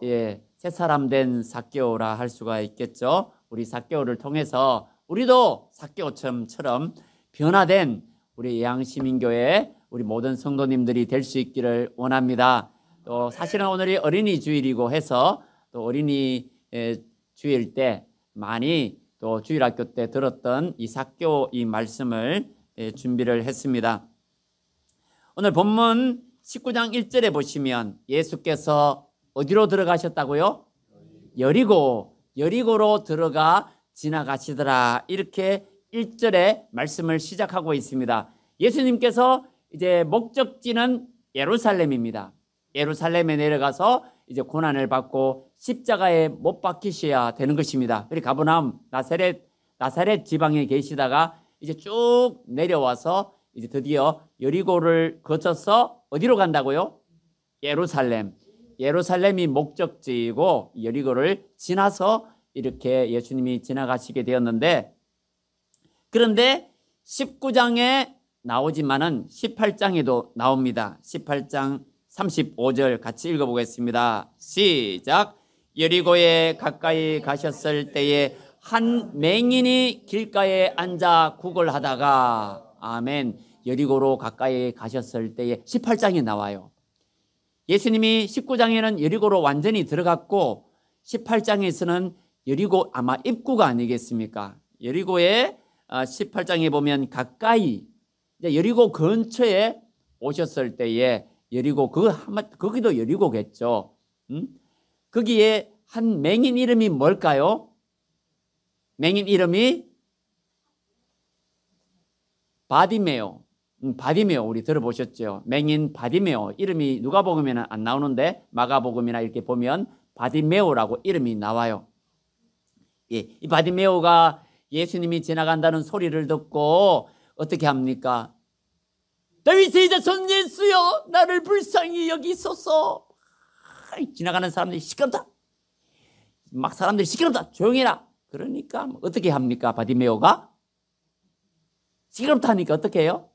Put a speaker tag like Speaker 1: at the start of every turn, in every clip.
Speaker 1: 새 사람 된 삭개오라 할 수가 있겠죠. 우리 삭개오를 통해서 우리도 삭개오처럼 변화된 우리 예양시민교회 우리 모든 성도님들이 될 수 있기를 원합니다. 또 사실은 오늘이 어린이 주일이고 해서 또 어린이 주일 때 많이 또 주일학교 때 들었던 이 삭개오 이 말씀을 준비를 했습니다. 오늘 본문 19장 1절에 보시면 예수께서 어디로 들어가셨다고요? 여리고로 들어가 지나가시더라. 이렇게 1절에 말씀을 시작하고 있습니다. 예수님께서 이제 목적지는 예루살렘입니다. 예루살렘에 내려가서 이제 고난을 받고 십자가에 못 박히셔야 되는 것입니다. 그리고 가버나움 나사렛 지방에 계시다가 이제 쭉 내려와서 이제 드디어 여리고를 거쳐서 어디로 간다고요? 예루살렘이 목적지이고 여리고를 지나서 이렇게 예수님이 지나가시게 되었는데, 그런데 19장에 나오지만은 18장에도 나옵니다. 18장 35절 같이 읽어보겠습니다. 시작. 여리고에 가까이 가셨을 때에 한 맹인이 길가에 앉아 구걸하다가, 아멘. 여리고로 가까이 가셨을 때에 18장에 나와요. 예수님이 19장에는 여리고로 완전히 들어갔고 18장에서는 여리고 아마 입구가 아니겠습니까? 여리고에 18장에 보면 가까이 여리고 근처에 오셨을 때에 여리고 거기도 여리고겠죠. 거기에 한 맹인 이름이 뭘까요? 맹인 이름이 바디메오. 우리 들어보셨죠? 맹인 바디메오. 이름이 누가복음에는 안 나오는데 마가복음이나 이렇게 보면 바디메오라고 이름이 나와요. 이 바디메오가 예수님이 지나간다는 소리를 듣고 어떻게 합니까? 다윗의 자손 예수여, 나를 불쌍히 여기소서. 지나가는 사람들이 시끄럽다. 막 사람들이 시끄럽다. 조용해라. 그러니까 어떻게 합니까? 바디메오가 시끄럽다 하니까 어떻게 해요?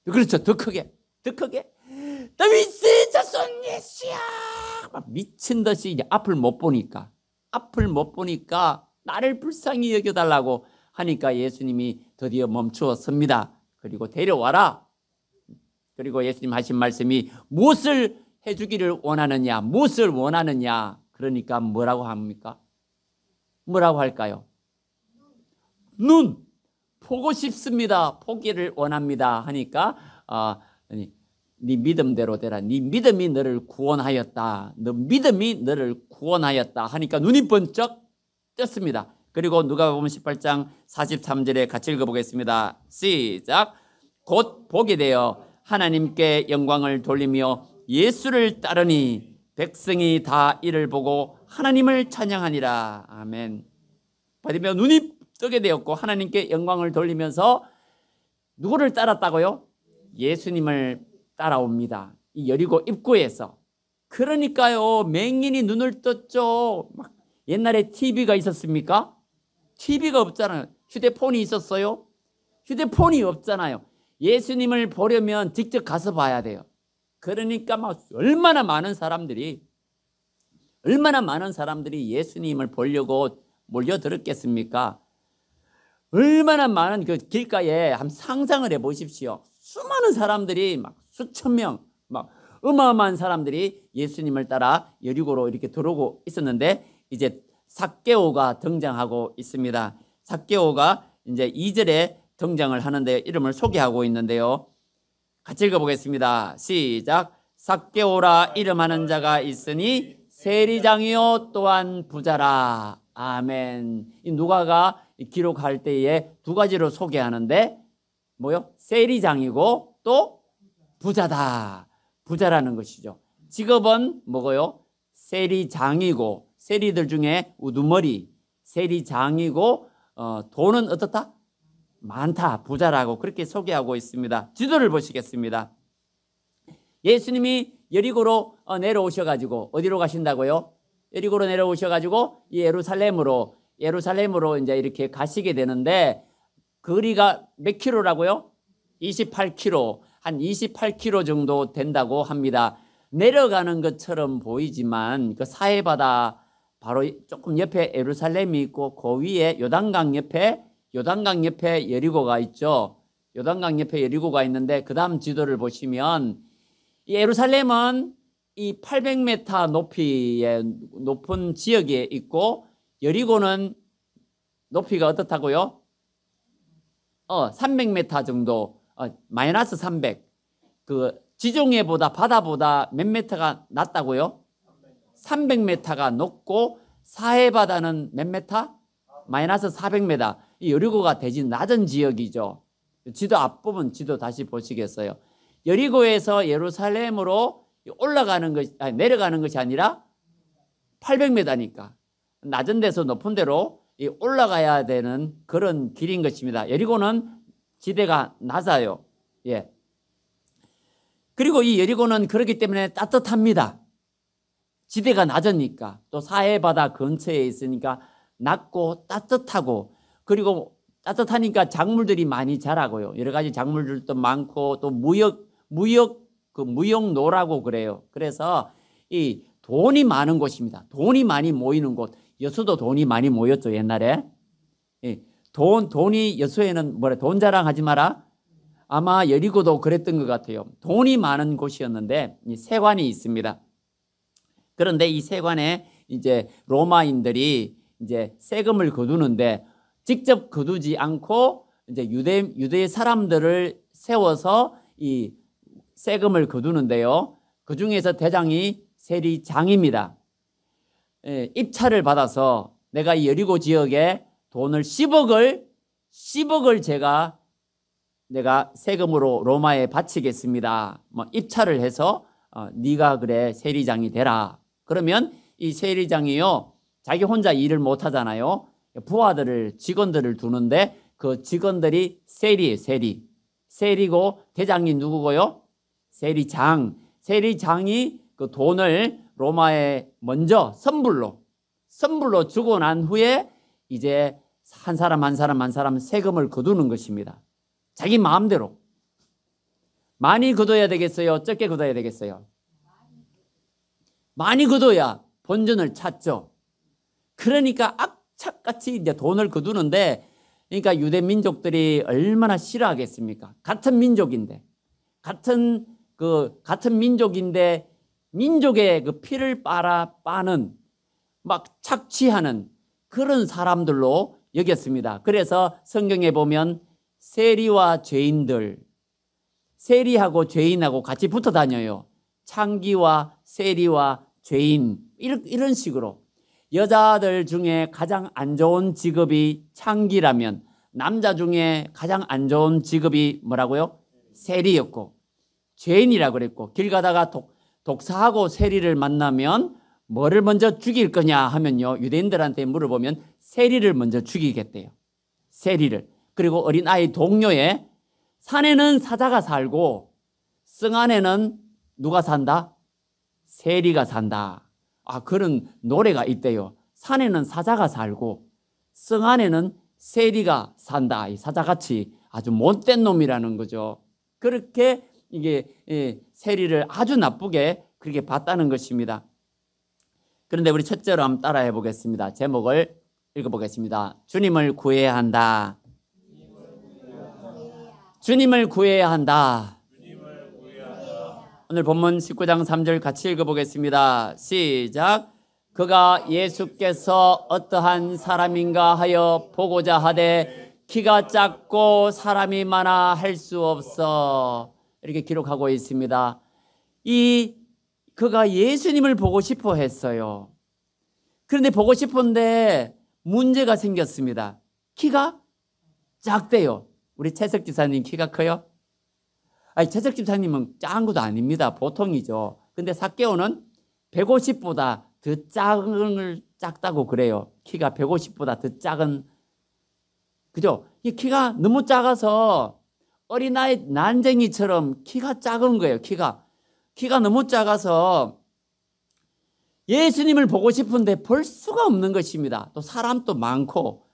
Speaker 1: 그렇죠. 더 크게 다윗의 자손 예수야. 막 미친 듯이 이제 앞을 못 보니까 나를 불쌍히 여겨달라고 하니까 예수님이 드디어 멈추어 섭니다. 그리고 데려와라. 그리고 예수님 하신 말씀이 무엇을 해주기를 원하느냐, 무엇을 원하느냐. 그러니까 뭐라고 합니까? 뭐라고 할까요? 눈 보고 싶습니다. 보기를 원합니다. 하니까 네 믿음대로 되라. 네 믿음이 너를 구원하였다. 너 믿음이 너를 구원하였다. 하니까 눈이 번쩍 떴습니다. 그리고 누가복음 18장 43절에 같이 읽어보겠습니다. 시작. 곧 보게 되어 하나님께 영광을 돌리며 예수를 따르니 백성이 다 이를 보고 하나님을 찬양하니라. 아멘. 바디메오 눈이 뜨게 되었고 하나님께 영광을 돌리면서 누구를 따랐다고요? 예수님을 따라옵니다. 이 여리고 입구에서. 그러니까요, 맹인이 눈을 떴죠. 막 옛날에 TV가 있었습니까? TV가 없잖아요. 휴대폰이 있었어요? 휴대폰이 없잖아요. 예수님을 보려면 직접 가서 봐야 돼요. 그러니까 막 얼마나 많은 사람들이 예수님을 보려고 몰려들었겠습니까? 얼마나 많은 그 길가에 한번 상상을 해 보십시오. 수많은 사람들이 막 수천 명, 막 어마어마한 사람들이 예수님을 따라 여리고로 이렇게 들어오고 있었는데 이제 삭개오가 등장하고 있습니다. 삭개오가 이제 2절에 등장을 하는데 이름을 소개하고 있는데요. 같이 읽어보겠습니다. 시작. 삭개오라 이름하는 자가 있으니 세리장이요 또한 부자라. 아멘. 이 누가가 기록할 때에 두 가지로 소개하는데 뭐요? 세리장이고 또 부자다. 부자라는 것이죠. 직업은 뭐고요? 세리장이고 세리들 중에 우두머리 세리장이고 돈은 어떻다? 많다. 부자라고 그렇게 소개하고 있습니다. 지도를 보시겠습니다. 예수님이 여리고로 내려오셔가지고 어디로 가신다고요? 여리고로 내려오셔가지고 예루살렘으로 이제 이렇게 가시게 되는데 거리가 몇 킬로라고요? 28킬로, 한 28킬로 정도 된다고 합니다. 내려가는 것처럼 보이지만 그 사해바다 바로 조금 옆에 예루살렘이 있고 그 위에 요단강 옆에 여리고가 있죠. 요단강 옆에 여리고가 있는데 그 다음 지도를 보시면 이 예루살렘은 이 800m 높이의 높은 지역에 있고 여리고는 높이가 어떻다고요? 300m 정도, 마이너스 300. 그 지중해보다 바다보다 몇 미터가 낮다고요? 300m가 높고 사해바다는 몇 미터? 마이너스 400m. 이 여리고가 대진 낮은 지역이죠. 지도 앞부분 지도 다시 보시겠어요? 여리고에서 예루살렘으로 올라가는 것이 내려가는 것이 아니라 800m니까 낮은 데서 높은 데로 올라가야 되는 그런 길인 것입니다. 여리고는 지대가 낮아요. 예. 그리고 이 여리고는 그렇기 때문에 따뜻합니다. 지대가 낮으니까 또 사해바다 근처에 있으니까 낮고 따뜻하고 그리고 따뜻하니까 작물들이 많이 자라고요. 여러 가지 작물들도 많고 또 무역노라고 그래요. 그래서 이 돈이 많은 곳입니다. 돈이 많이 모이는 곳. 여수도 돈이 많이 모였죠, 옛날에. 돈이 여수에는 돈 자랑하지 마라. 아마 여리고도 그랬던 것 같아요. 돈이 많은 곳이었는데 이 세관이 있습니다. 그런데 이 세관에 이제 로마인들이 이제 세금을 거두는데 직접 거두지 않고 이제 유대 사람들을 세워서 이 세금을 거두는데요. 그 중에서 대장이 세리장입니다. 입찰을 받아서 내가 이 여리고 지역에 돈을 10억을 내가 세금으로 로마에 바치겠습니다. 입찰을 해서 네가 그래 세리장이 되라. 그러면 이 세리장이요 자기 혼자 일을 못 하잖아요. 부하들을 직원들을 두는데 그 직원들이 세리예요. 세리고 대장이 누구고요? 세리장이 그 돈을 로마에 먼저 선불로 주고 난 후에 이제 한 사람 세금을 거두는 것입니다. 자기 마음대로. 많이 거둬야 되겠어요? 적게 거둬야 되겠어요? 많이 거둬야 본전을 찾죠. 그러니까 악착같이 이제 돈을 거두는데 그러니까 유대 민족들이 얼마나 싫어하겠습니까? 같은 민족인데 민족의 그 피를 빠는 막 착취하는 그런 사람들로 여겼습니다. 그래서 성경에 보면 세리와 죄인들, 세리하고 죄인하고 같이 붙어 다녀요. 창기와 세리와 죄인 이런 식으로 여자들 중에 가장 안 좋은 직업이 창기라면 남자 중에 가장 안 좋은 직업이 뭐라고요? 세리였고 죄인이라고 그랬고 길 가다가 독사하고 세리를 만나면 뭐를 먼저 죽일 거냐 하면요 유대인들한테 물어보면 세리를 먼저 죽이겠대요. 세리를. 그리고 어린아이 동료에 산에는 사자가 살고 성 안에는 누가 산다? 세리가 산다. 그런 노래가 있대요. 산에는 사자가 살고 성 안에는 세리가 산다. 이 사자같이 아주 못된 놈이라는 거죠. 그렇게 이게 세리를 아주 나쁘게 그렇게 봤다는 것입니다. 그런데 우리 첫째로 한번 따라해 보겠습니다. 제목을 읽어보겠습니다. 주님을 구해야 한다. 주님을 구해야 한다. 오늘 본문 19장 3절 같이 읽어보겠습니다. 시작. 그가 예수께서 어떠한 사람인가 하여 보고자 하되 키가 작고 사람이 많아 할 수 없어. 이렇게 기록하고 있습니다. 그가 예수님을 보고 싶어 했어요. 그런데 보고 싶은데 문제가 생겼습니다. 키가 작대요. 우리 채석 집사님 키가 커요? 채석 집사님은 작은 것도 아닙니다. 보통이죠. 근데 삭개오는 150보다 더 작다고 그래요. 키가 150보다 더 작은, 그죠? 이 키가 너무 작아서 어린아이 난쟁이처럼 키가 작은 거예요. 키가 너무 작아서 예수님을 보고 싶은데 볼 수가 없는 것입니다. 또 사람도 많고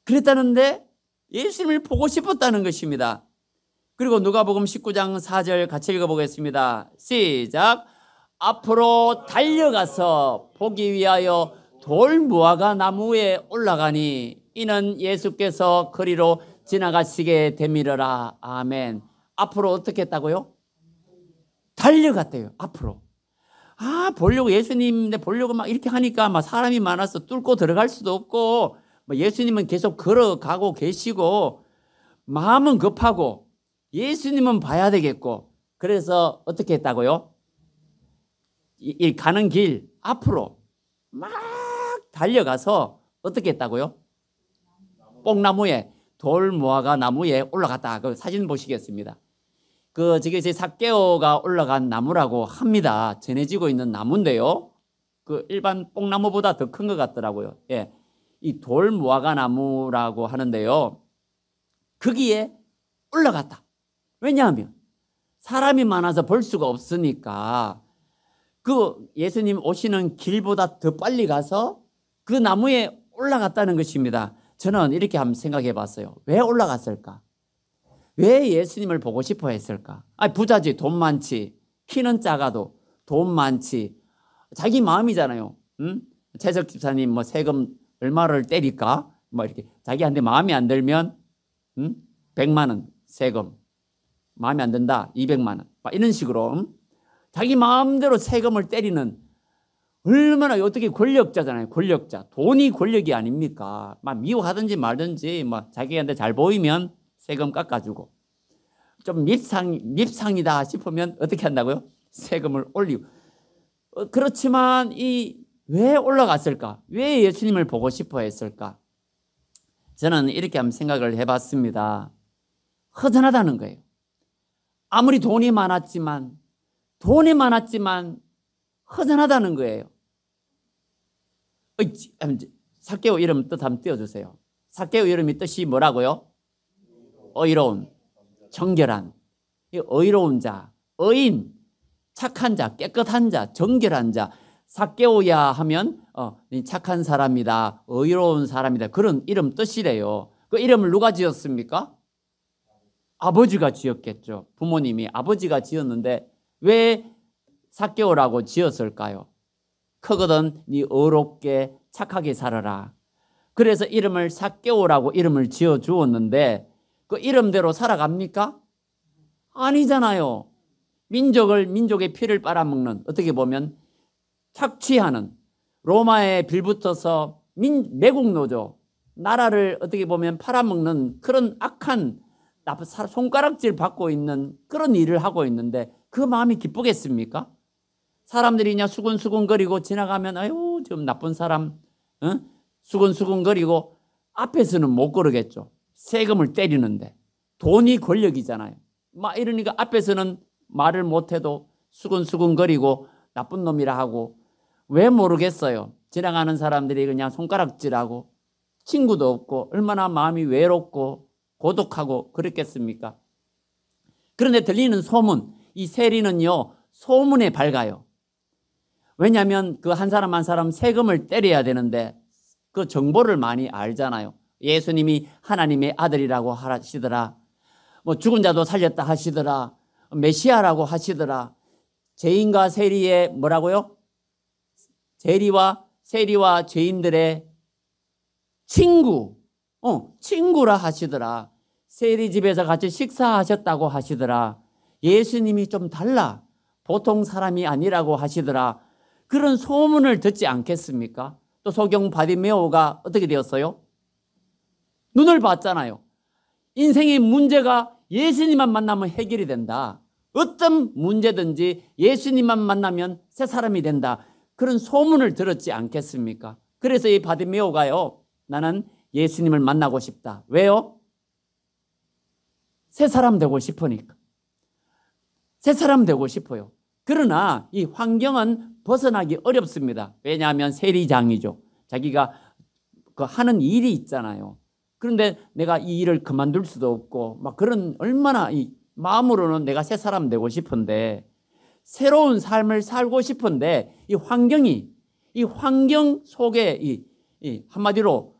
Speaker 1: 그랬다는데 예수님을 보고 싶었다는 것입니다. 그리고 누가복음 19장 4절 같이 읽어보겠습니다. 시작. 앞으로 달려가서 보기 위하여 돌무화과 나무에 올라가니 이는 예수께서 거리로 지나가시게 되밀어라. 아멘. 앞으로 어떻게 했다고요? 달려갔대요. 앞으로. 보려고 예수님 보려고 막 이렇게 하니까 막 사람이 많아서 뚫고 들어갈 수도 없고 예수님은 계속 걸어가고 계시고 마음은 급하고 예수님은 봐야 되겠고 그래서 어떻게 했다고요? 이 가는 길 앞으로 막 달려가서 어떻게 했다고요? 뽕나무에 돌무화과 나무에 올라갔다. 그 사진 보시겠습니다. 저게 이제 삭개오가 올라간 나무라고 합니다. 전해지고 있는 나무인데요. 일반 뽕나무보다 더 큰 것 같더라고요. 예. 이 돌무화과 나무라고 하는데요. 거기에 올라갔다. 왜냐하면 사람이 많아서 볼 수가 없으니까 예수님 오시는 길보다 더 빨리 가서 그 나무에 올라갔다는 것입니다. 저는 이렇게 한번 생각해 봤어요. 왜 올라갔을까? 왜 예수님을 보고 싶어 했을까? 부자지, 돈 많지. 키는 작아도 돈 많지. 자기 마음이잖아요. 응? 최석 집사님 세금 얼마를 때릴까? 이렇게 자기한테 마음에 안 들면 100만 원 세금. 마음에 안 든다. 200만 원. 이런 식으로 자기 마음대로 세금을 때리는 얼마나 어떻게 권력자잖아요. 권력자. 돈이 권력이 아닙니까? 미워하든지 말든지 자기한테 잘 보이면 세금 깎아주고 좀 밉상이다 싶으면 어떻게 한다고요? 세금을 올리고. 그렇지만 왜 올라갔을까? 왜 예수님을 보고 싶어 했을까? 저는 이렇게 한번 생각을 해봤습니다. 허전하다는 거예요. 아무리 돈이 많았지만 허전하다는 거예요. 삭개오 이름 뜻 한번 띄워주세요. 삭개오 이름이 뜻이 뭐라고요? 의로운, 정결한, 의로운 자, 의인, 착한 자, 깨끗한 자, 정결한 자. 삭개오야 하면 착한 사람이다, 의로운 사람이다, 그런 이름 뜻이래요. 그 이름을 누가 지었습니까? 아버지가 지었겠죠. 부모님이 아버지가 지었는데 왜 삭개오라고 지었을까요? 크거든 네 의롭게 착하게 살아라. 그래서 이름을 삭개오라고 이름을 지어 주었는데 그 이름대로 살아갑니까? 아니잖아요. 민족의 피를 빨아먹는, 어떻게 보면 착취하는, 로마에 빌붙어서 매국 노조, 나라를 어떻게 보면 팔아먹는 그런 악한 손가락질 받고 있는 그런 일을 하고 있는데 그 마음이 기쁘겠습니까? 사람들이 그냥 수근수근거리고 지나가면 아유 좀 나쁜 사람 수근수근거리고 앞에서는 못 걸으겠죠. 세금을 때리는데 돈이 권력이잖아요. 이러니까 앞에서는 말을 못해도 수근수근거리고 나쁜 놈이라 하고. 왜 모르겠어요. 지나가는 사람들이 그냥 손가락질하고 친구도 없고 얼마나 마음이 외롭고 고독하고 그렇겠습니까? 그런데 들리는 소문, 이 세리는요 소문에 밝아요. 왜냐하면 그 한 사람 한 사람 세금을 때려야 되는데 그 정보를 많이 알잖아요. 예수님이 하나님의 아들이라고 하시더라. 죽은 자도 살렸다 하시더라. 메시아라고 하시더라. 죄인과 세리의 뭐라고요? 세리와 죄인들의 친구라 하시더라. 세리 집에서 같이 식사하셨다고 하시더라. 예수님이 좀 달라. 보통 사람이 아니라고 하시더라. 그런 소문을 듣지 않겠습니까? 또 소경 바디메오가 어떻게 되었어요? 눈을 봤잖아요. 인생의 문제가 예수님만 만나면 해결이 된다. 어떤 문제든지 예수님만 만나면 새 사람이 된다. 그런 소문을 들었지 않겠습니까? 그래서 이 바디메오가요, 나는 예수님을 만나고 싶다. 왜요? 새 사람 되고 싶으니까. 새 사람 되고 싶어요. 그러나 이 환경은 벗어나기 어렵습니다. 왜냐하면 세리장이죠. 자기가 하는 일이 있잖아요. 그런데 내가 이 일을 그만둘 수도 없고 그런 얼마나 마음으로는 내가 새 사람 되고 싶은데 새로운 삶을 살고 싶은데 이 환경 속에 한마디로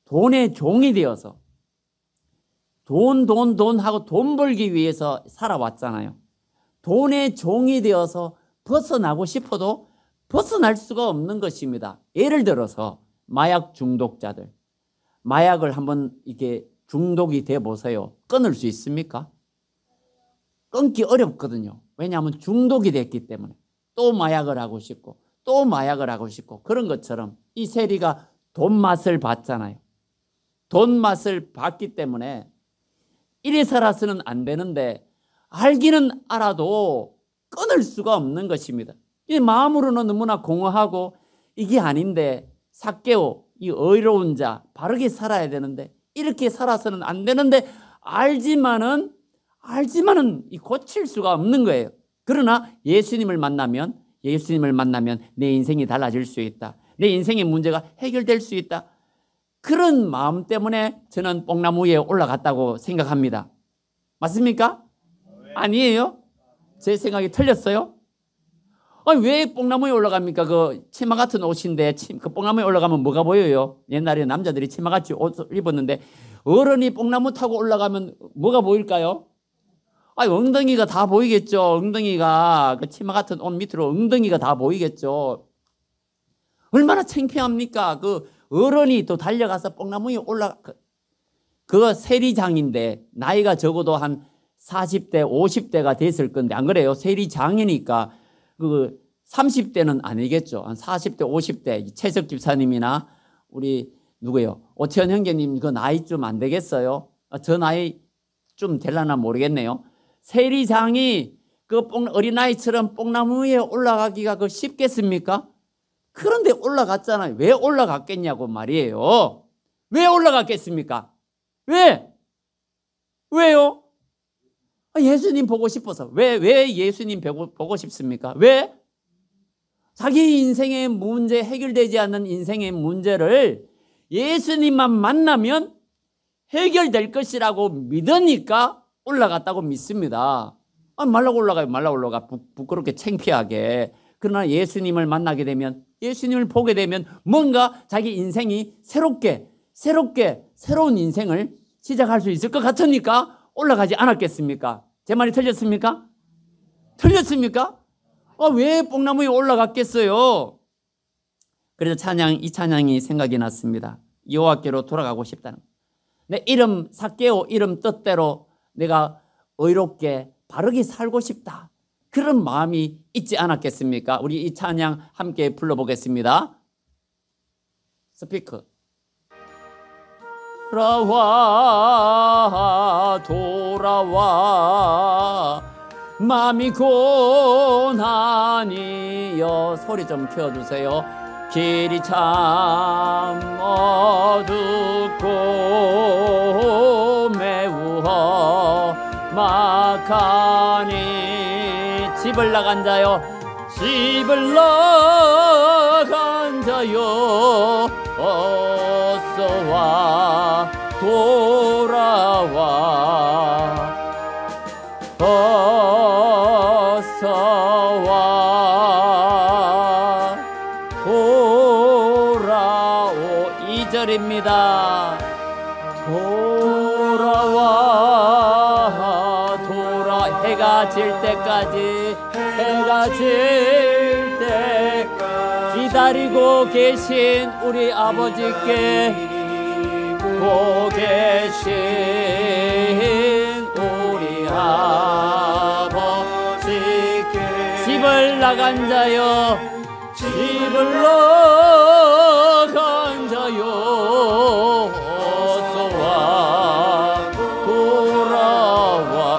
Speaker 1: 돈의 종이 되어서 돈 하고 돈 벌기 위해서 살아왔잖아요. 돈의 종이 되어서 벗어나고 싶어도 벗어날 수가 없는 것입니다. 예를 들어서 마약 중독자들, 마약을 한번 이렇게 중독이 돼 보세요. 끊을 수 있습니까? 끊기 어렵거든요. 왜냐하면 중독이 됐기 때문에 또 마약을 하고 싶고 또 마약을 하고 싶고, 그런 것처럼 이 세리가 돈 맛을 봤잖아요. 돈 맛을 봤기 때문에 이래 살아서는 안 되는데 알기는 알아도 끊을 수가 없는 것입니다. 이 마음으로는 너무나 공허하고 이게 아닌데, 삭개오, 이 의로운 자, 바르게 살아야 되는데 이렇게 살아서는 안 되는데 알지만은 이 고칠 수가 없는 거예요. 그러나 예수님을 만나면 내 인생이 달라질 수 있다. 내 인생의 문제가 해결될 수 있다. 그런 마음 때문에 저는 뽕나무 위에 올라갔다고 생각합니다. 맞습니까? 아니에요? 제 생각이 틀렸어요? 아니, 왜 뽕나무에 올라갑니까? 그 치마 같은 옷인데 그 뽕나무에 올라가면 뭐가 보여요? 옛날에 남자들이 치마같이 옷을 입었는데 어른이 뽕나무 타고 올라가면 뭐가 보일까요? 아니, 엉덩이가 다 보이겠죠. 엉덩이가, 그 치마 같은 옷 밑으로 엉덩이가 다 보이겠죠. 얼마나 창피합니까? 그 어른이 또 달려가서 뽕나무에 그거 세리장인데 나이가 적어도 한 40대, 50대가 됐을 건데, 안 그래요? 세리장이니까 그 30대는 아니겠죠. 한 40대, 50대, 최석 집사님이나 우리 누구요? 오천 형제님 그 나이 좀 안 되겠어요? 저 나이 좀 될라나 모르겠네요. 세리장이 그 어린아이처럼 뽕나무 위에 올라가기가 그 쉽겠습니까? 그런데 올라갔잖아요. 왜 올라갔겠냐고 말이에요. 왜 올라갔겠습니까? 왜요? 예수님 보고 싶어서. 왜 예수님 보고 싶습니까? 왜? 자기 인생의 문제, 해결되지 않는 인생의 문제를 예수님만 만나면 해결될 것이라고 믿으니까 올라갔다고 믿습니다. 말라고 올라가. 부끄럽게 창피하게. 그러나 예수님을 만나게 되면, 예수님을 보게 되면 뭔가 자기 인생이 새로운 인생을 시작할 수 있을 것 같으니까 올라가지 않았겠습니까? 제 말이 틀렸습니까? 틀렸습니까? 왜 뽕나무에 올라갔겠어요? 그래서 이 찬양이 생각이 났습니다. 여호와께로 돌아가고 싶다는. 내 이름 삭개오 이름 뜻대로 내가 의롭게 바르게 살고 싶다. 그런 마음이 있지 않았겠습니까? 우리 이 찬양 함께 불러보겠습니다. 스피커. 돌아와 마음이 고난이여. 소리 좀 켜주세요. 길이 참 어둡고 매우 험하니 집을 나간 자요 어서와 돌아와 돌아오. 2절입니다. 돌아와 해가 질 때까지 기다리고 계신 우리 아버지께 계신 우리 아버지께 집을 나간 자여 어서와 돌아와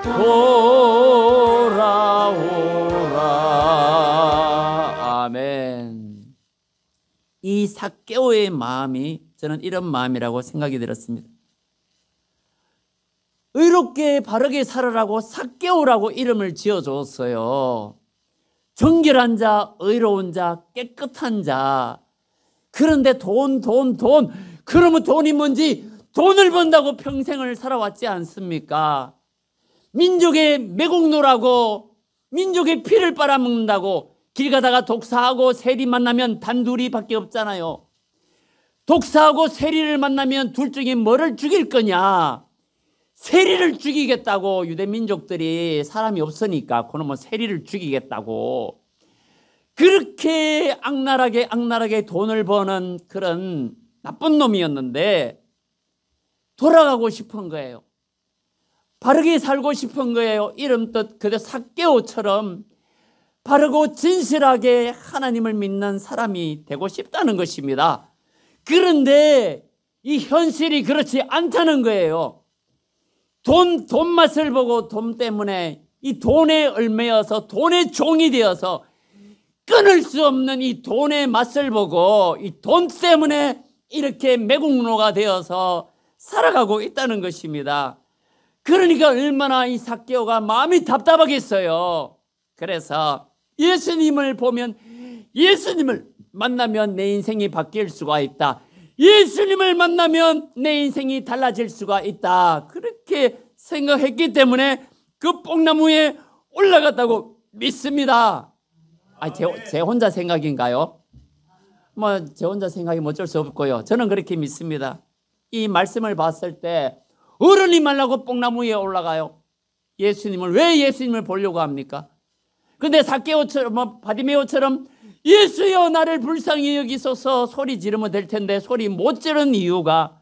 Speaker 1: 돌아오라. 아멘. 이 삭개오의 마음이 저는 이런 마음이라고 생각이 들었습니다. 의롭게 바르게 살아라고 삭개오라고 이름을 지어줬어요. 정결한 자, 의로운 자, 깨끗한 자. 그런데 돈. 그러면 돈이 뭔지 돈을 번다고 평생을 살아왔지 않습니까? 민족의 매국노라고, 민족의 피를 빨아먹는다고 길 가다가 독사하고 세리 만나면 단둘이밖에 없잖아요. 독사하고 세리를 만나면 둘 중에 뭐를 죽일 거냐? 세리를 죽이겠다고 유대민족들이 사람이 없으니까 그놈은 세리를 죽이겠다고 그렇게 악랄하게 돈을 버는 그런 나쁜 놈이었는데 돌아가고 싶은 거예요. 바르게 살고 싶은 거예요. 이름 뜻 그대 삭개오처럼 바르고 진실하게 하나님을 믿는 사람이 되고 싶다는 것입니다. 그런데 이 현실이 그렇지 않다는 거예요. 돈 맛을 보고 돈 때문에 이 돈에 얽매여서 돈의 종이 되어서 끊을 수 없는 이 돈의 맛을 보고 이 돈 때문에 이렇게 매국노가 되어서 살아가고 있다는 것입니다. 그러니까 얼마나 이 삭개오가 마음이 답답하겠어요. 그래서 예수님을 보면 예수님을 만나면 내 인생이 바뀔 수가 있다. 예수님을 만나면 내 인생이 달라질 수가 있다. 그렇게 생각했기 때문에 그 뽕나무에 올라갔다고 믿습니다. 제 혼자 생각인가요? 제 혼자 생각이 어쩔 수 없고요. 저는 그렇게 믿습니다. 이 말씀을 봤을 때 어른이 말라고 뽕나무 위에 올라가요. 예수님을 왜 예수님을 보려고 합니까? 근데 삭개오처럼 바디메오처럼 예수여 나를 불쌍히 여기소서 소리 지르면 될 텐데 소리 못 지르는 이유가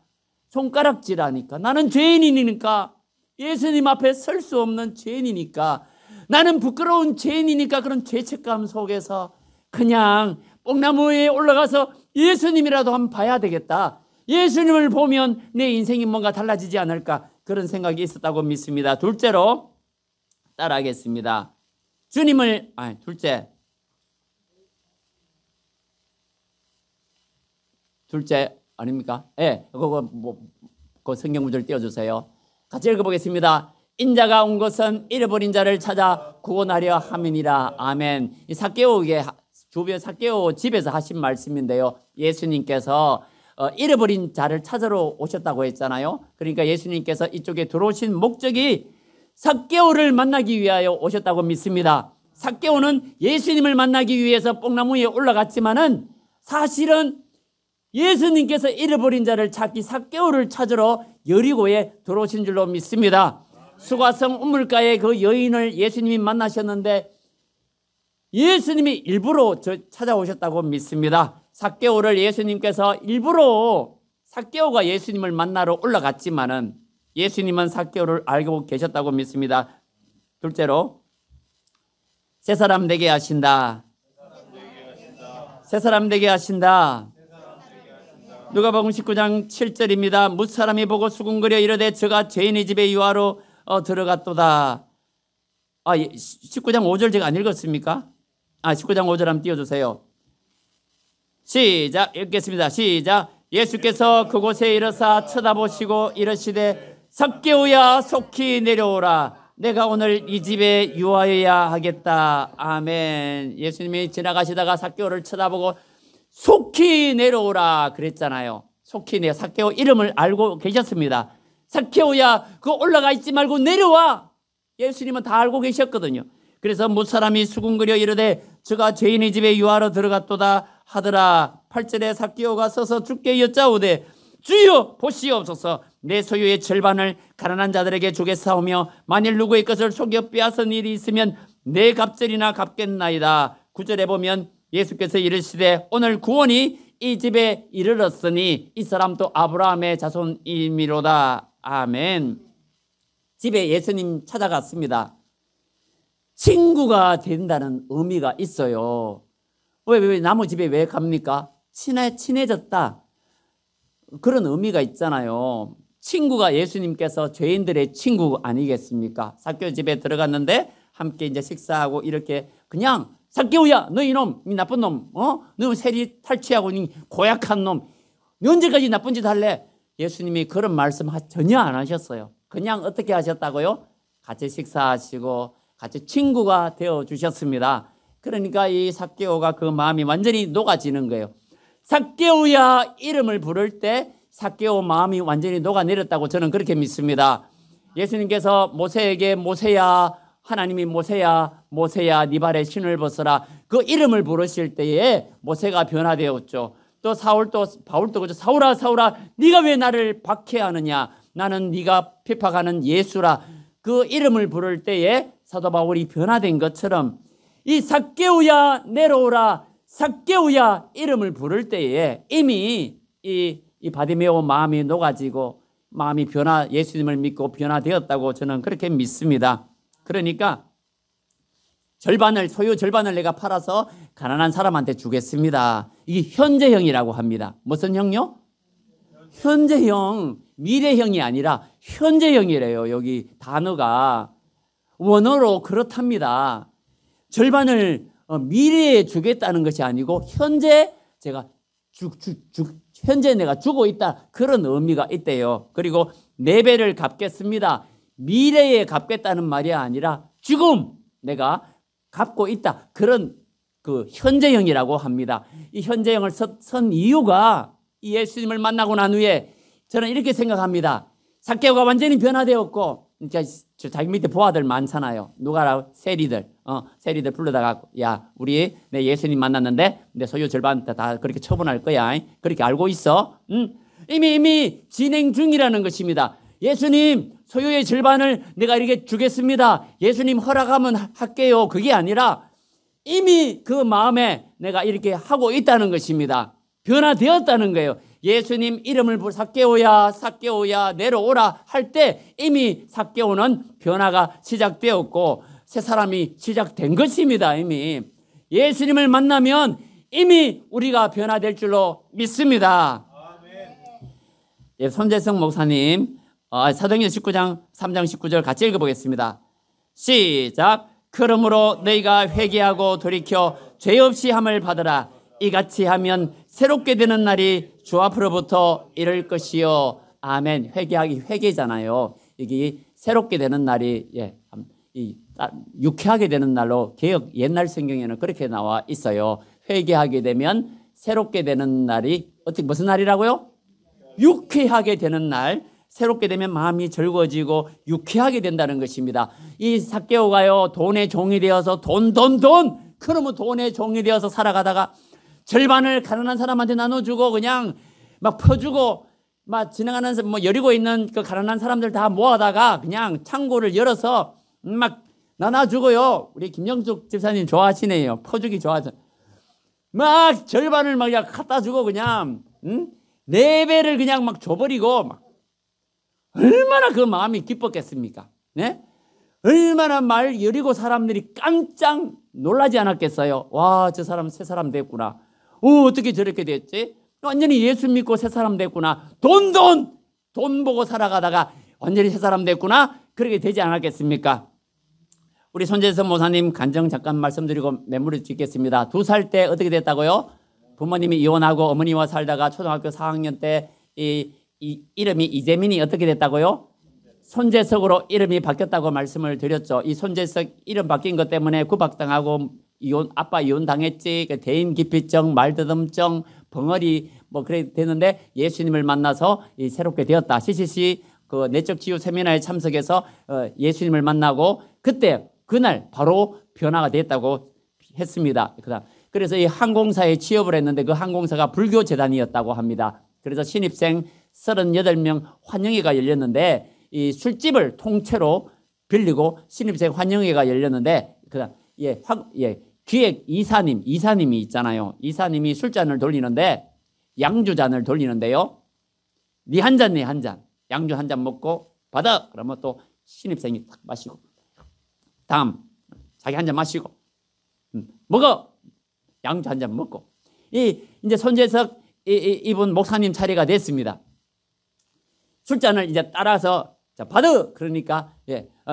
Speaker 1: 손가락질하니까 나는 죄인이니까 예수님 앞에 설 수 없는 죄인이니까 나는 부끄러운 죄인이니까 그런 죄책감 속에서 그냥 뽕나무 위에 올라가서 예수님이라도 한번 봐야 되겠다. 예수님을 보면 내 인생이 뭔가 달라지지 않을까 그런 생각이 있었다고 믿습니다. 둘째로 따라하겠습니다. 둘째 아닙니까? 그 성경 구절 띄워주세요. 같이 읽어보겠습니다. 인자가 온 것은 잃어버린 자를 찾아 구원하려 함이니라. 아멘. 이 삭개오에게 주변 삭개오 집에서 하신 말씀인데요. 예수님께서 잃어버린 자를 찾으러 오셨다고 했잖아요. 그러니까 예수님께서 이쪽에 들어오신 목적이 삭개오를 만나기 위하여 오셨다고 믿습니다. 삭개오는 예수님을 만나기 위해서 뽕나무 위에 올라갔지만은 사실은 예수님께서 잃어버린 자를 찾기 삭개오를 찾으러 여리고에 들어오신 줄로 믿습니다. 수가성 우물가에 그 여인을 예수님이 만나셨는데 예수님이 일부러 찾아오셨다고 믿습니다. 삭개오를 예수님께서 일부러 삭개오가 예수님을 만나러 올라갔지만은 예수님은 삭개오를 알고 계셨다고 믿습니다. 둘째로 새 사람 되게 하신다. 새 사람 되게 하신다. 누가복음 19장 7절입니다. 무사람이 보고 수군거려 이르되 저가 죄인의 집에 유하로 들어갔도다. 19장 5절 제가 안 읽었습니까? 19장 5절 한번 띄워주세요. 시작 읽겠습니다. 시작. 예수께서 그곳에 이르사 쳐다보시고 이르시되 삭개오야 속히 내려오라. 내가 오늘 이 집에 유하여야 하겠다. 아멘. 예수님이 지나가시다가 삭개오를 쳐다보고 속히 내려오라 그랬잖아요. 속히 삭개오 이름을 알고 계셨습니다. 삭개오야 그 올라가 있지 말고 내려와. 예수님은 다 알고 계셨거든요. 그래서 무사람이 수군거려 이르되 저가 죄인의 집에 유하러 들어갔도다 하더라. 8절에 삭개오가 서서 주께 여짜오되 주여 보시옵소서. 내 소유의 절반을 가난한 자들에게 주겠사오며 만일 누구의 것을 속여 빼앗은 일이 있으면 내 갑절이나 갚겠나이다. 9절에 보면 예수께서 이르시되 오늘 구원이 이 집에 이르렀으니 이 사람도 아브라함의 자손이미로다. 아멘. 집에 예수님 찾아갔습니다. 친구가 된다는 의미가 있어요. 왜 나무 집에 왜 갑니까? 친해졌다. 그런 의미가 있잖아요. 친구가 예수님께서 죄인들의 친구 아니겠습니까? 삭개오 집에 들어갔는데 함께 이제 식사하고 이렇게 그냥 삭개오야 너 이놈 이 나쁜 놈 너 세리 탈취하고 이 고약한 놈 너 언제까지 나쁜 짓 할래? 예수님이 그런 말씀 전혀 안 하셨어요. 그냥 어떻게 하셨다고요? 같이 식사하시고 같이 친구가 되어주셨습니다. 그러니까 이 삭개오가 그 마음이 완전히 녹아지는 거예요. 삭개오야 이름을 부를 때 삭개오 마음이 완전히 녹아내렸다고 저는 그렇게 믿습니다. 예수님께서 모세에게 모세야 하나님이 모세야 네 발에 신을 벗어라 그 이름을 부르실 때에 모세가 변화되었죠. 또 바울도 그죠. 사울아 사울아 네가 왜 나를 박해하느냐, 나는 네가 핍박하는 예수라. 그 이름을 부를 때에 사도 바울이 변화된 것처럼 이 삭개오야 내려오라, 삭개오야 이름을 부를 때에 이미 이 바디메오 마음이 녹아지고 마음이 예수님을 믿고 변화되었다고 저는 그렇게 믿습니다. 그러니까 소유 절반을 내가 팔아서 가난한 사람한테 주겠습니다. 이게 현재형이라고 합니다. 무슨 형요? 현재형, 미래형이 아니라 현재형이래요. 여기 단어가 원어로 그렇답니다. 절반을 미래에 주겠다는 것이 아니고 현재 제가 현재 내가 주고 있다, 그런 의미가 있대요. 그리고 4배를 갚겠습니다. 미래에 갚겠다는 말이 아니라 지금 내가 갚고 있다, 그런 그 현재형이라고 합니다. 이 현재형을 선 이유가 이 예수님을 만나고 난 후에 저는 이렇게 생각합니다. 삭개오가 완전히 변화되었고, 자기 밑에 부하들 많잖아요. 누가라? 세리들 불러다가 야, 우리 내 예수님 만났는데 내 소유 절반 다 그렇게 처분할 거야. 그렇게 알고 있어. 이미 진행 중이라는 것입니다. 예수님, 소유의 절반을 내가 이렇게 주겠습니다. 예수님 허락하면 할게요. 그게 아니라 이미 그 마음에 내가 이렇게 하고 있다는 것입니다. 변화되었다는 거예요. 예수님 이름을 삭개오야 내려오라 할 때 이미 삭개오는 변화가 시작되었고 새 사람이 시작된 것입니다. 이미 예수님을 만나면 이미 우리가 변화될 줄로 믿습니다. 예, 손재성 목사님 사도행전 19장 3장 19절 같이 읽어보겠습니다. 시작. 그러므로 너희가 회개하고 돌이켜 죄 없이 함을 받으라. 이같이 하면 새롭게 되는 날이 주 앞으로부터 이를 것이요. 아멘. 회개잖아요. 이게 새롭게 되는 날이 유쾌하게 되는 날로 개역 옛날 성경에는 그렇게 나와 있어요. 회개하게 되면 새롭게 되는 날이 무슨 날이라고요? 유쾌하게 되는 날. 새롭게 되면 마음이 즐거워지고 유쾌하게 된다는 것입니다. 이 삭개오가요, 돈의 종이 되어서 돈 그러면 돈의 종이 되어서 살아가다가 절반을 가난한 사람한테 나눠주고 그냥 막 퍼주고 막 지나가는 여리고 있는 그 가난한 사람들 다 모아다가 그냥 창고를 열어서 막 나눠주고요. 우리 김영숙 집사님 좋아하시네요. 퍼주기 좋아하죠. 막 절반을 막 그냥 갖다 주고 그냥 4배를 그냥 막 줘버리고 막 얼마나 그 마음이 기뻤겠습니까? 네? 얼마나 여리고 사람들이 깜짝 놀라지 않았겠어요? 와, 저 사람 새 사람 됐구나. 어떻게 저렇게 됐지? 완전히 예수 믿고 새 사람 됐구나. 돈 보고 살아가다가 완전히 새 사람 됐구나. 그렇게 되지 않았겠습니까? 우리 손재선 목사님 간증 잠깐 말씀드리고 매물을 짓겠습니다. 2살 때 어떻게 됐다고요? 부모님이 이혼하고 어머니와 살다가 초등학교 4학년 때 이 이름이 이재민이 어떻게 됐다고요? 손재석으로 이름이 바뀌었다고 말씀을 드렸죠. 이 손재석 이름 바뀐 것 때문에 구박당하고 아빠 이혼당했지. 대인 기피증, 말더듬증, 벙어리 그래 되는데 예수님을 만나서 새롭게 되었다. CCC 그 내적 치유 세미나에 참석해서 예수님을 만나고 그날 바로 변화가 됐다고 했습니다. 그래서 이 항공사에 취업을 했는데 그 항공사가 불교 재단이었다고 합니다. 그래서 신입생 38명 환영회가 열렸는데 이 술집을 통째로 빌리고 신입생 환영회가 열렸는데 기획 이사님이 있잖아요. 이사님이 술잔을 돌리는데 양주잔을 돌리는데요. 네 한 잔, 네 한 잔. 양주 한 잔 먹고 받아. 그러면 또 신입생이 딱 마시고 다음 자기 한 잔 마시고 먹어. 양주 한 잔 먹고 이제 손재석 이분 목사님 차례가 됐습니다. 술잔을 이제 따라서 받아. 그러니까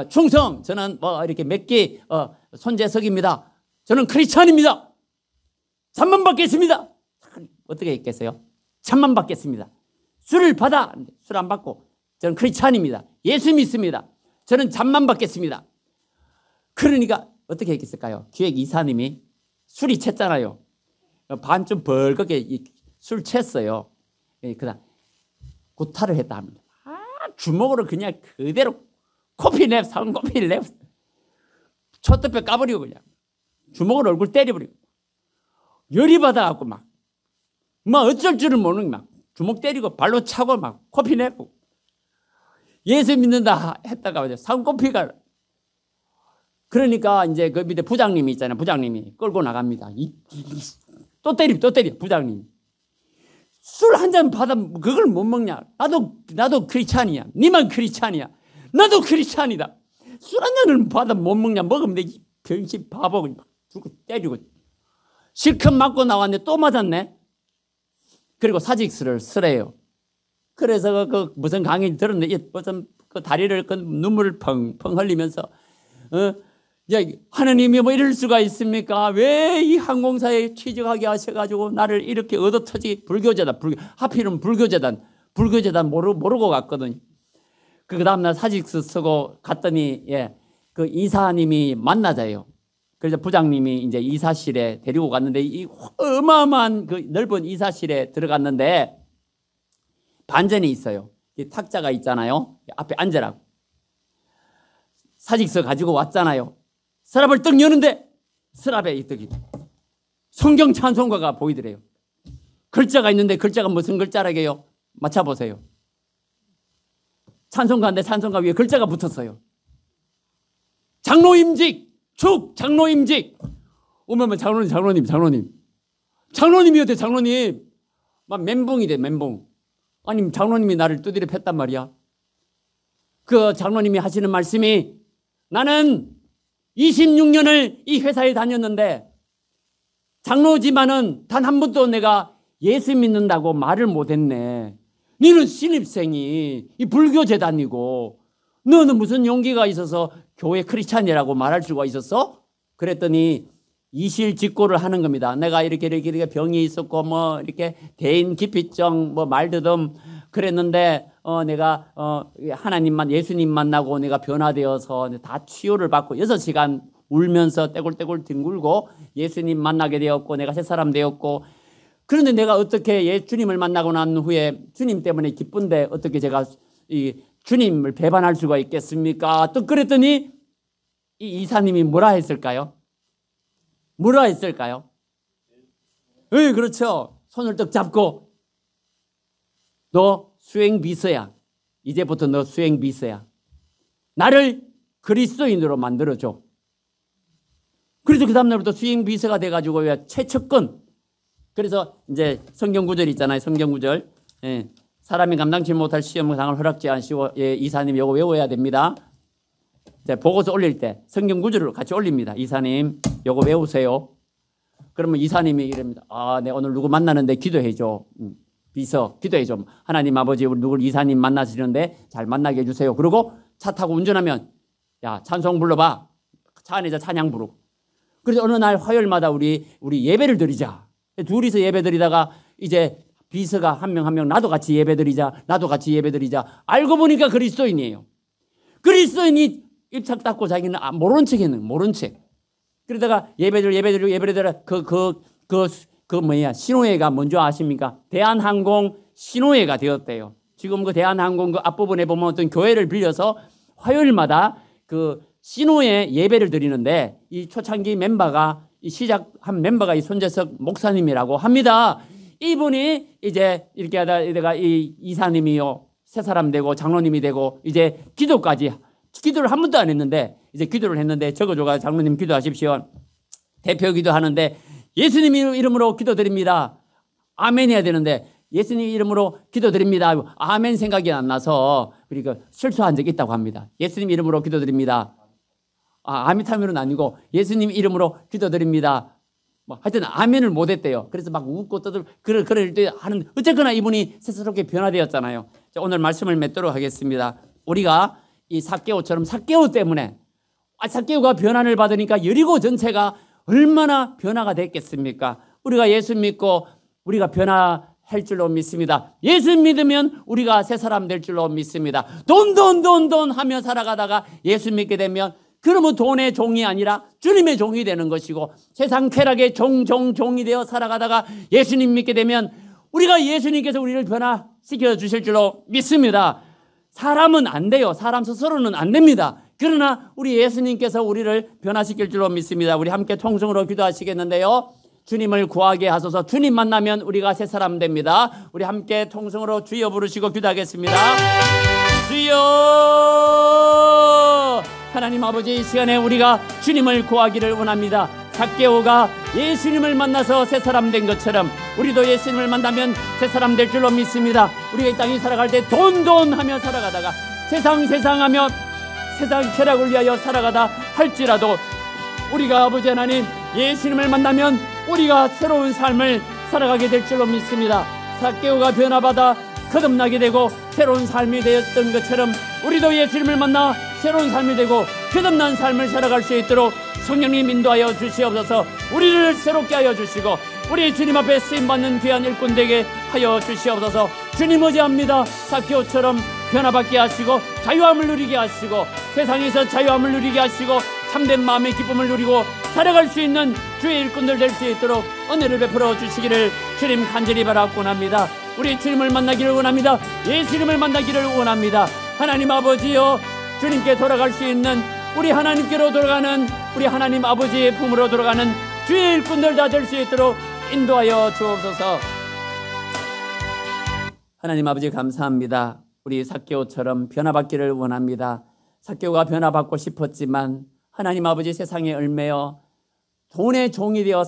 Speaker 1: 충성. 저는 이렇게 몇기 손재석입니다. 저는 크리스찬입니다. 잠만 받겠습니다. 어떻게 했겠어요? 잠만 받겠습니다. 술을 받아. 술 안 받고 저는 크리스찬입니다. 예수 믿습니다. 저는 잠만 받겠습니다. 그러니까 어떻게 했겠을까요? 기획 이사님이 술이 챘잖아요. 반쯤 벌겋게 술 챘어요. 그다음 구타를 했다 합니다. 주먹으로 그냥 그대로 상코피 랩 촛대뼈 까버리고 그냥 주먹으로 얼굴 때려버리고 열이 받아갖고 막 뭐 어쩔 줄을 모르는 막 주먹 때리고 발로 차고 막 코피 내고 예수 믿는다 했다가 산코피가. 그러니까 이제 그 밑에 부장님이 있잖아요. 부장님이 끌고 나갑니다. 또 때려 부장님. 술 한 잔 받아 그걸 못 먹냐? 나도 크리스찬이야. 니만 크리스찬이야. 나도 크리스찬이다. 술 한 잔을 받아 못 먹냐? 먹으면 내 병신 바보 죽고 때리고 실컷 맞고 나왔는데 또 맞았네. 그리고 사직서를 쓰래요. 그래서 그 무슨 강의 들었는데 무슨 그 다리를 그 눈물을 펑펑 흘리면서 하느님이 뭐 이럴 수가 있습니까? 왜 이 항공사에 취직하게 하셔가지고 나를 이렇게 얻어터지 불교재단 하필은 불교재단 모르고 갔거든요. 그 다음날 사직서 쓰고 갔더니 그 이사님이 만나자요. 그래서 부장님이 이제 이사실에 데리고 갔는데 이 어마어마한 그 넓은 이사실에 들어갔는데 반전이 있어요. 이 탁자가 있잖아요. 앞에 앉으라고. 사직서 가지고 왔잖아요. 서랍을 떡 여는데 서랍에 이 떡이 성경 찬송가가 보이더래요. 글자가 있는데 글자가 무슨 글자라게요? 맞춰보세요. 찬송가인데 찬송가 위에 글자가 붙었어요. 장로임직 장로임직. 오면 장로님이었대. 장로님 막 멘붕이 돼. 멘붕. 아니 장로님이 나를 두드려 팼단 말이야. 그 장로님이 하시는 말씀이 나는 26년을 이 회사에 다녔는데 장로지만은 단 한 번도 내가 예수 믿는다고 말을 못했네. 너는 신입생이 이 불교재단이고 너는 무슨 용기가 있어서 교회 크리스찬이라고 말할 수가 있었어? 그랬더니 이실직고를 하는 겁니다. 내가 이렇게 병이 있었고 뭐 이렇게 대인기피증 뭐 말드듬 그랬는데 내가 하나님만 예수님 만나고 내가 변화되어서 다 치유를 받고 6시간 울면서 떼굴떼굴 뒹굴고 예수님 만나게 되었고 내가 새사람 되었고 그런데 내가 어떻게 주님을 만나고 난 후에 주님 때문에 기쁜데 어떻게 제가 이 주님을 배반할 수가 있겠습니까? 또 그랬더니 이 이사님이 뭐라 했을까요? 네, 그렇죠. 손을 떡 잡고 너 수행비서야. 이제부터 너 수행비서야. 나를 그리스도인으로 만들어줘. 그래서 그 다음날부터 수행비서가 돼가지고 최측근. 그래서 이제 성경구절 있잖아요. 성경구절. 사람이 감당치 못할 시험상을 허락지 않으시고 이사님 이거 외워야 됩니다. 보고서 올릴 때 성경구절을 같이 올립니다. 이사님 이거 외우세요. 그러면 이사님이 이럽니다. 네 오늘 누구 만나는데 기도해줘. 비서 기도해줘. 하나님 아버지 우리 누굴 이사님 만나시는데 잘 만나게 해주세요. 그리고 차 타고 운전하면 야 찬송 불러봐. 차 안에서 찬양 부르고. 그래서 어느 날 화요일마다 우리 예배를 드리자. 둘이서 예배 드리다가 이제 비서가 한 명 나도 같이 예배 드리자. 알고 보니까 그리스도인이에요. 그리스도인이 입착 닦고 자기는 모른 척 했는 모른 척. 그러다가 예배드리고 신호회가 뭔지 아십니까? 대한항공 신호회가 되었대요. 지금 그 대한항공 그 앞부분에 보면 어떤 교회를 빌려서 화요일마다 그 신호회 예배를 드리는데 이 초창기 멤버가 시작한 멤버가 이 손재석 목사님이라고 합니다. 이분이 이제 이렇게 하다가 이 이사님이요 새 사람 되고 장로님이 되고 이제 기도를 한 번도 안 했는데 이제 기도를 했는데 적어줘가 장로님 기도하십시오. 대표 기도하는데 예수님 이름으로 기도드립니다. 아멘 해야 되는데 예수님 이름으로 기도드립니다. 아멘 생각이 안 나서 그러니까 실수한 적이 있다고 합니다. 예수님 이름으로 기도드립니다. 아멘 타면은 아니고 예수님 이름으로 기도드립니다. 뭐 하여튼 아멘을 못했대요. 그래서 막 웃고 떠들고 그럴 때 하는 어쨌거나 이분이 새스럽게 변화되었잖아요. 자, 오늘 말씀을 맺도록 하겠습니다. 우리가 이 삭개오처럼 삭개오 때문에 삭개오가 변화를 받으니까 여리고 전체가 얼마나 변화가 됐겠습니까? 우리가 예수 믿고 우리가 변화할 줄로 믿습니다. 예수 믿으면 우리가 새 사람 될 줄로 믿습니다. 돈 하며 살아가다가 예수 믿게 되면 그러면 돈의 종이 아니라 주님의 종이 되는 것이고 세상 쾌락의 종이 되어 살아가다가 예수님 믿게 되면 우리가 예수님께서 우리를 변화시켜 주실 줄로 믿습니다. 사람은 안 돼요. 사람 스스로는 안 됩니다. 그러나 우리 예수님께서 우리를 변화시킬 줄로 믿습니다. 우리 함께 통성으로 기도하시겠는데요. 주님을 구하게 하소서. 주님 만나면 우리가 새 사람 됩니다. 우리 함께 통성으로 주여 부르시고 기도하겠습니다. 주여. 하나님 아버지, 이 시간에 우리가 주님을 구하기를 원합니다. 삭개오가 예수님을 만나서 새 사람 된 것처럼 우리도 예수님을 만나면 새 사람 될 줄로 믿습니다. 우리가 이 땅에 살아갈 때 돈 하며 살아가다가 세상 하며 세상 쾌락을 위하여 살아가다 할지라도 우리가 아버지 하나님 예수님을 만나면 우리가 새로운 삶을 살아가게 될 줄로 믿습니다. 삭개오가 변화받아 거듭나게 되고 새로운 삶이 되었던 것처럼 우리도 예수님을 만나 새로운 삶이 되고 거듭난 삶을 살아갈 수 있도록 성령님 인도하여 주시옵소서. 우리를 새롭게 하여 주시고 우리 주님 앞에 쓰임받는 귀한 일꾼 되게 하여 주시옵소서. 주님 의지합니다. 삭개오처럼 변화받게 하시고 자유함을 누리게 하시고 세상에서 자유함을 누리게 하시고 참된 마음의 기쁨을 누리고 살아갈 수 있는 주의 일꾼들 될 수 있도록 은혜를 베풀어 주시기를 주님 간절히 바라곤 합니다. 우리 주님을 만나기를 원합니다. 예수님을 만나기를 원합니다. 하나님 아버지여, 주님께 돌아갈 수 있는 우리 하나님께로 돌아가는 우리 하나님 아버지의 품으로 돌아가는 주의 일꾼들 다 될 수 있도록 인도하여 주옵소서. 하나님 아버지 감사합니다. 우리 삭개오처럼 변화받기를 원합니다. 삭개오가 변화받고 싶었지만 하나님 아버지 세상에 얽매여 돈의 종이 되어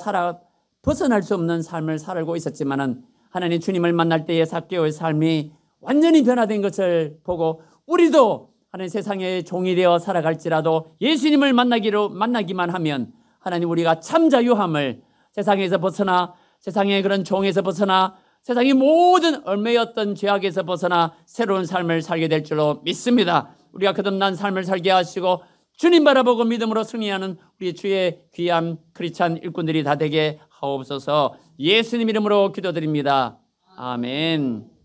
Speaker 1: 벗어날 수 없는 삶을 살고 있었지만은 하나님 주님을 만날 때의 삭개오의 삶이 완전히 변화된 것을 보고 우리도 하나님 세상의 종이 되어 살아갈지라도 예수님을 만나기만 하면 하나님 우리가 참 자유함을 세상에서 벗어나 세상의 그런 종에서 벗어나 세상의 모든 얽매였던 죄악에서 벗어나 새로운 삶을 살게 될 줄로 믿습니다. 우리가 거듭난 삶을 살게 하시고 주님 바라보고 믿음으로 승리하는 우리 주의 귀한 크리스찬 일꾼들이 다 되게 하옵소서. 예수님 이름으로 기도드립니다. 아멘.